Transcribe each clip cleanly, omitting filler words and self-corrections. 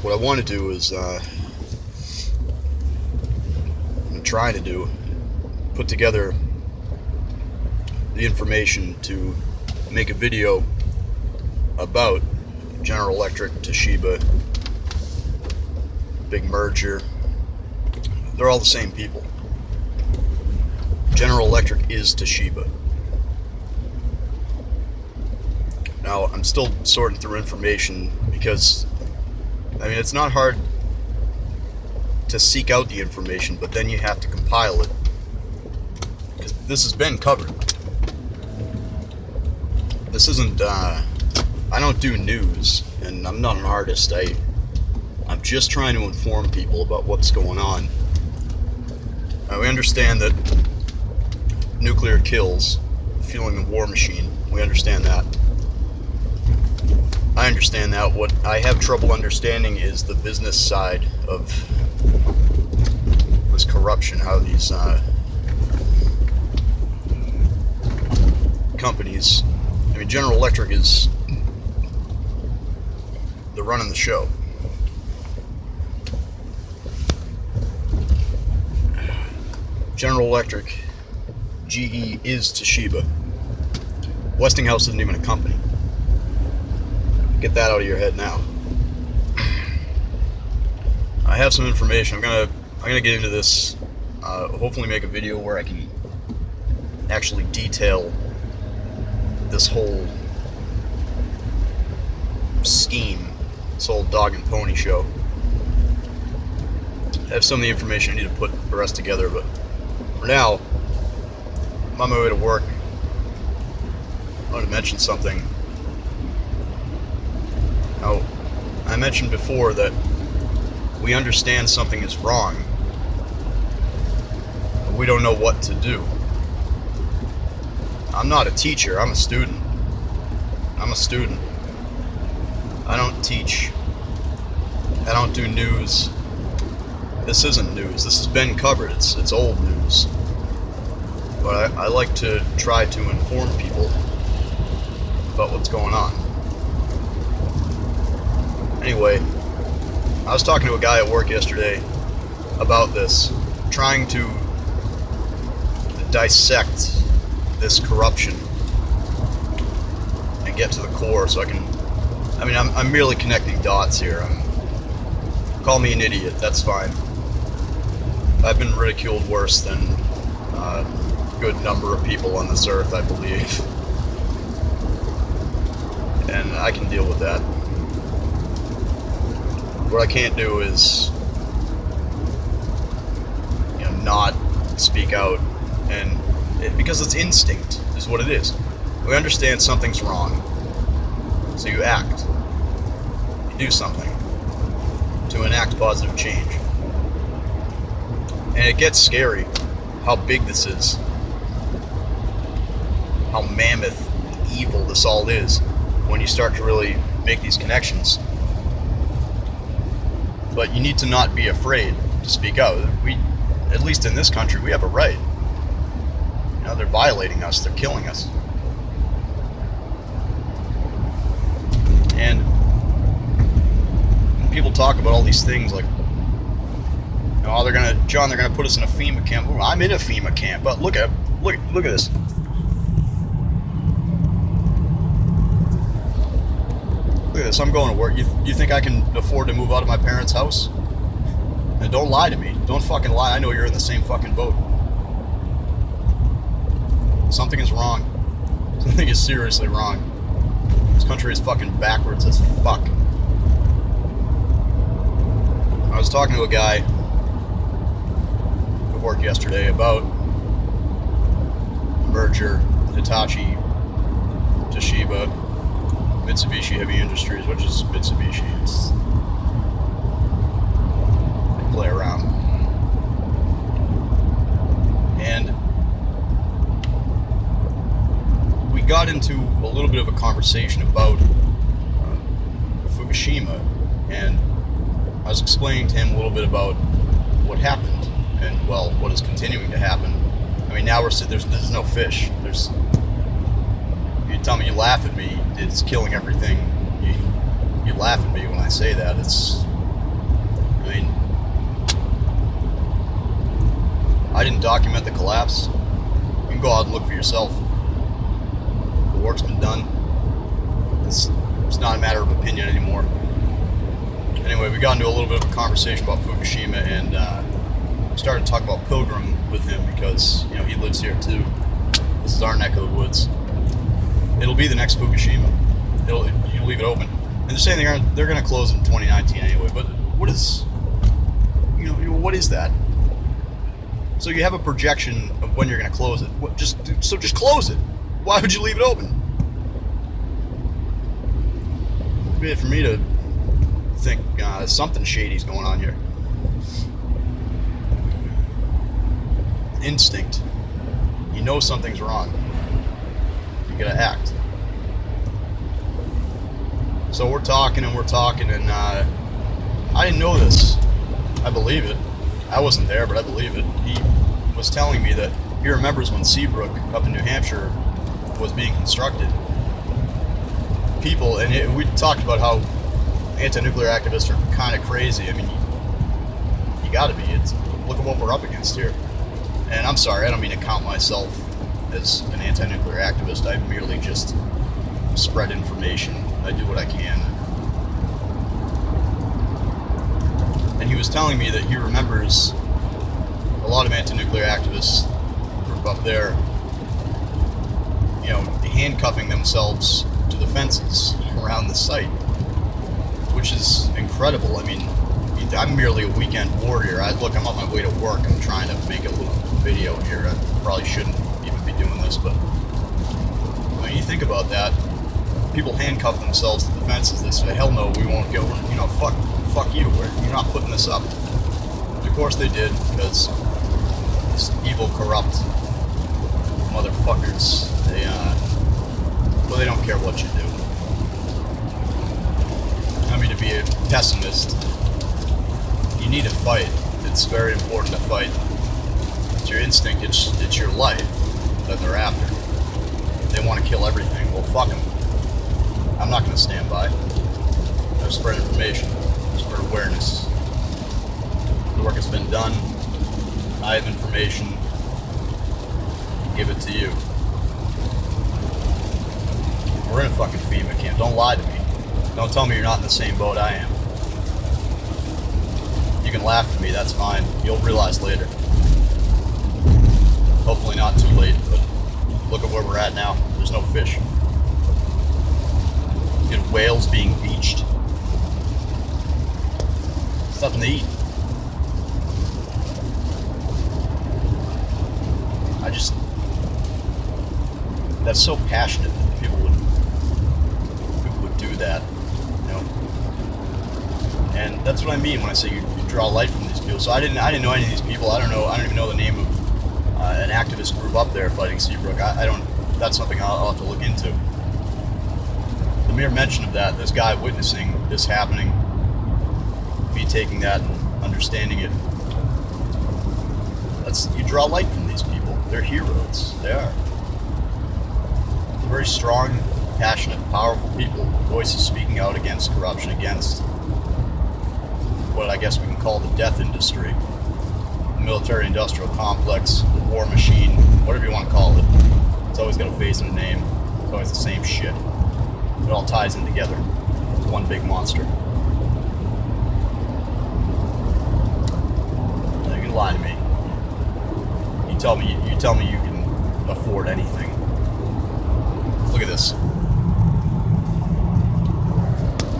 what I want to do is, I'm trying to do, put together the information to make a video about General Electric, Toshiba, big merger. They're all the same people. General Electric is Toshiba. Now, I'm still sorting through information because, I mean, it's not hard to seek out the information, but then you have to compile it. Because this has been covered. This isn't, I don't do news, and I'm not an artist. I'm just trying to inform people about what's going on. We understand that nuclear kills, fueling the war machine. We understand that. I understand that. What I have trouble understanding is the business side of this corruption, how these companies, I mean, General Electric is, they're running the show. General Electric, GE is Toshiba. Westinghouse isn't even a company. Get that out of your head now. I have some information. I'm gonna get into this. Hopefully, make a video where I can actually detail this whole scheme, this whole dog and pony show. I have some of the information I need to put the rest together, but for now, I'm on my way to work. I want to mention something. Now, I mentioned before that we understand something is wrong, but we don't know what to do. I'm not a teacher, I'm a student. I'm a student. I don't teach. I don't do news. This isn't news. This has been covered. It's old news. But I like to try to inform people about what's going on. Anyway, I was talking to a guy at work yesterday about this, trying to dissect this corruption and get to the core so I'm merely connecting dots here. Call me an idiot, that's fine. I've been ridiculed worse than a good number of people on this earth, I believe. And I can deal with that. What I can't do is, not speak out, because it's instinct, is what it is. We understand something's wrong, so you act. You do something to enact positive change. And it gets scary how big this is, how mammoth and evil this all is when you start to really make these connections. But you need to not be afraid to speak out. At least in this country, we have a right. They're violating us, they're killing us. And when people talk about all these things like, they're gonna put us in a FEMA camp. Well, I'm in a FEMA camp, but look at this. Look at this. I'm going to work. You think I can afford to move out of my parents' house? And don't lie to me. Don't fucking lie. I know you're in the same fucking boat. Something is wrong. Something is seriously wrong. This country is fucking backwards as fuck. I was talking to a guy at work yesterday about the merger, Hitachi, Toshiba, Mitsubishi Heavy Industries, which is Mitsubishi. They play around. And we got into a little bit of a conversation about Fukushima, and I was explaining to him a little bit about what happened, and well, what is continuing to happen. I mean, now there's no fish. You tell me, you laugh at me, it's killing everything. You laugh at me when I say that. I didn't document the collapse. You can go out and look for yourself. The work's been done. It's not a matter of opinion anymore. Anyway, we got into a little bit of a conversation about Fukushima, and started to talk about Pilgrim with him because, you know, he lives here too. This is our neck of the woods. It'll be the next Fukushima. You leave it open, and they're saying they're going to close it in 2019 anyway. But what is, what is that? So you have a projection of when you're going to close it. Just close it. Why would you leave it open? It'd be for me to think something shady's going on here. Instinct. You know something's wrong. You gotta act. So we're talking, and I didn't know this. I believe it. I wasn't there, but I believe it. He was telling me that he remembers when Seabrook up in New Hampshire was being constructed. People, and we talked about how anti-nuclear activists are kind of crazy. I mean, you gotta be. Look at what we're up against here. And I'm sorry, I don't mean to count myself as an anti-nuclear activist. I merely just spread information. I do what I can. And he was telling me that he remembers a lot of anti-nuclear activists group up there, handcuffing themselves to the fences around the site, which is incredible. I mean, I'm merely a weekend warrior. I'm on my way to work. I'm trying to make a little video here. I probably shouldn't even be doing this, but when you think about that, people handcuff themselves to the fences. They say, hell no, we won't go. Fuck you. You're not putting this up. And of course they did, because these evil, corrupt motherfuckers, they don't care what you do. I mean, to be a pessimist, you need to fight. It's very important to fight. It's your instinct, it's your life that they're after. They want to kill everything. Well, fuck them. I'm not going to stand by. I've spread information, spread awareness. The work has been done. I have information. Give it to you. We're in a fucking FEMA camp. Don't lie to me. Don't tell me you're not in the same boat I am. You can laugh at me, that's fine. You'll realize later. Hopefully not too late, but look at where we're at now. There's no fish. You get whales being beached. There's nothing to eat. That's so passionate that people would do that, And that's what I mean when I say you draw light from these people. So I didn't know any of these people. I don't even know the name of an activist group up there fighting Seabrook. That's something I'll have to look into. The mere mention of that, this guy witnessing this happening, me taking that and understanding it, you draw light from these people. They're heroes. They are. They're very strong, passionate, powerful people. Voices speaking out against corruption, against what I guess we can call the death industry, the military-industrial complex, the war machine, whatever you want to call it. It's always got a face and a name. It's always the same shit. It all ties in together. It's one big monster. Now, you can lie to me. You tell me you can afford anything. Look at this.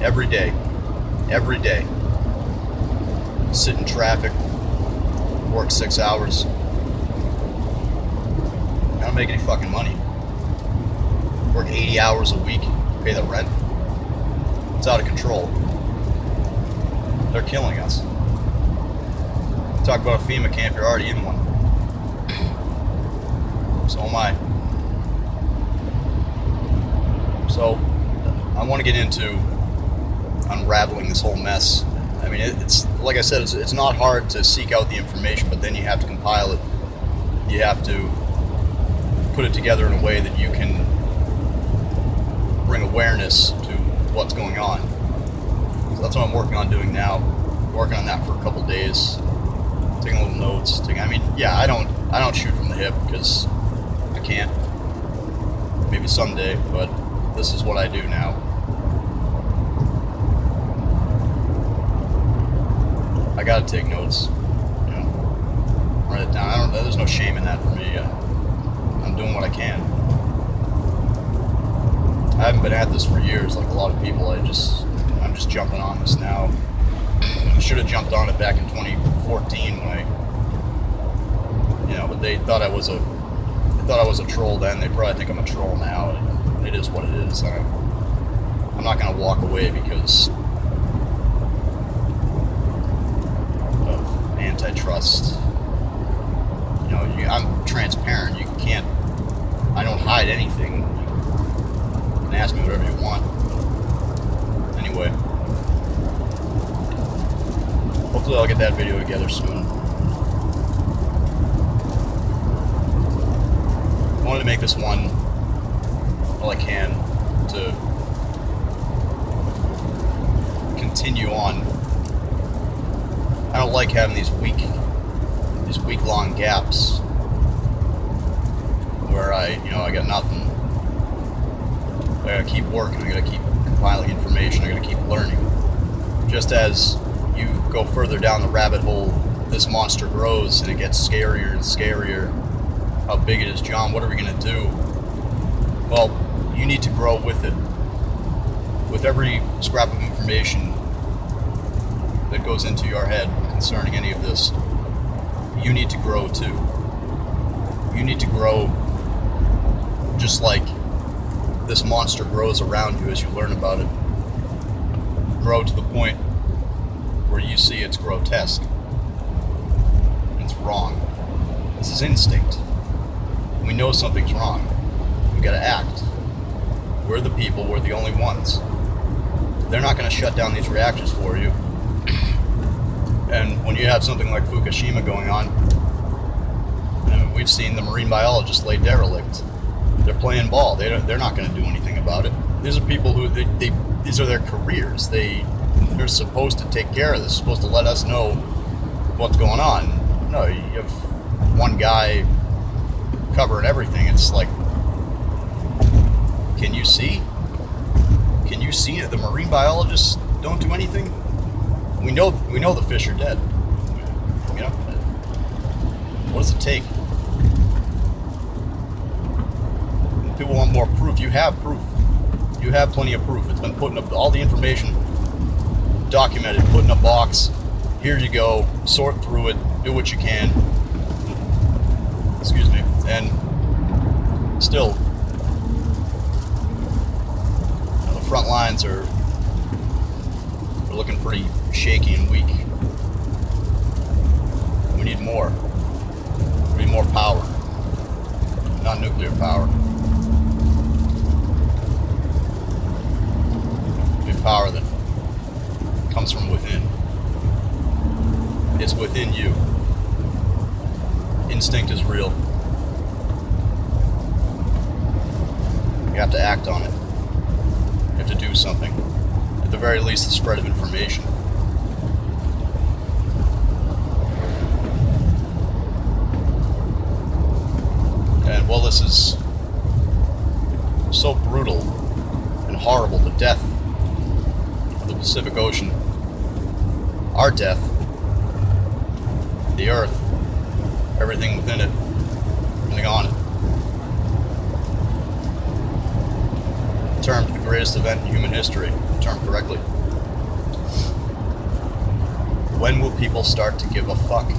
Every day. Sit in traffic, work 6 hours. I don't make any fucking money. Work 80 hours a week, pay the rent. It's out of control. They're killing us. Talk about a FEMA camp, you're already in one. So am I. So, I want to get into unraveling this whole mess. I mean, it's like I said, it's not hard to seek out the information, but then you have to compile it. You have to put it together in a way that you can bring awareness to what's going on. So that's what I'm working on doing now. Working on that for a couple days. taking little notes. I mean, yeah, I don't shoot from the hip because I can't. Maybe someday, but this is what I do now. I gotta take notes. You know, write it down. There's no shame in that for me. I'm doing what I can. I haven't been at this for years, like a lot of people. I'm just jumping on this now. I should have jumped on it back in 2014 when but they thought I was a troll then. They probably think I'm a troll now. It is what it is. I'm not gonna walk away because of antitrust. I'm transparent. You can't. I don't hide anything. You can ask me whatever you want. Anyway, hopefully I'll get that video together soon. I wanted to make this one all I can to continue on. I don't like having these week-long gaps where I got nothing. I gotta keep working. I gotta keep compiling information. I gotta keep learning. Just as you go further down the rabbit hole, this monster grows and it gets scarier and scarier. How big it is, John? What are we gonna do? Well, you need to grow with it. With every scrap of information that goes into your head concerning any of this, you need to grow too. You need to grow just like this monster grows around you as you learn about it. Grow to the point where you see it's grotesque. It's wrong. This is instinct. We know something's wrong. We gotta act. We're the people, we're the only ones. They're not gonna shut down these reactors for you. And when you have something like Fukushima going on, we've seen the marine biologists lay derelict. They're playing ball. They're not going to do anything about it. These are people who these are their careers. They're supposed to take care of this. Supposed to let us know what's going on. No, you have one guy covering everything. It's like, can you see? Can you see that the marine biologists don't do anything? We know the fish are dead. What does it take? People want more proof. You have proof. You have plenty of proof. It's been putting up all the information, documented, put in a box. Here you go. Sort through it. Do what you can. Excuse me. And still, the front lines are looking pretty shaky and weak. We need more. We need more power. Not nuclear power. We need power that comes from within. It's within you. Instinct is real. You have to act on it. You have to do something. At the very least, the spread of information. And while this is so brutal and horrible, the death of the Pacific Ocean, our death, the Earth, everything within it, everything on it, termed the greatest event in human history, termed correctly. When will people start to give a fuck?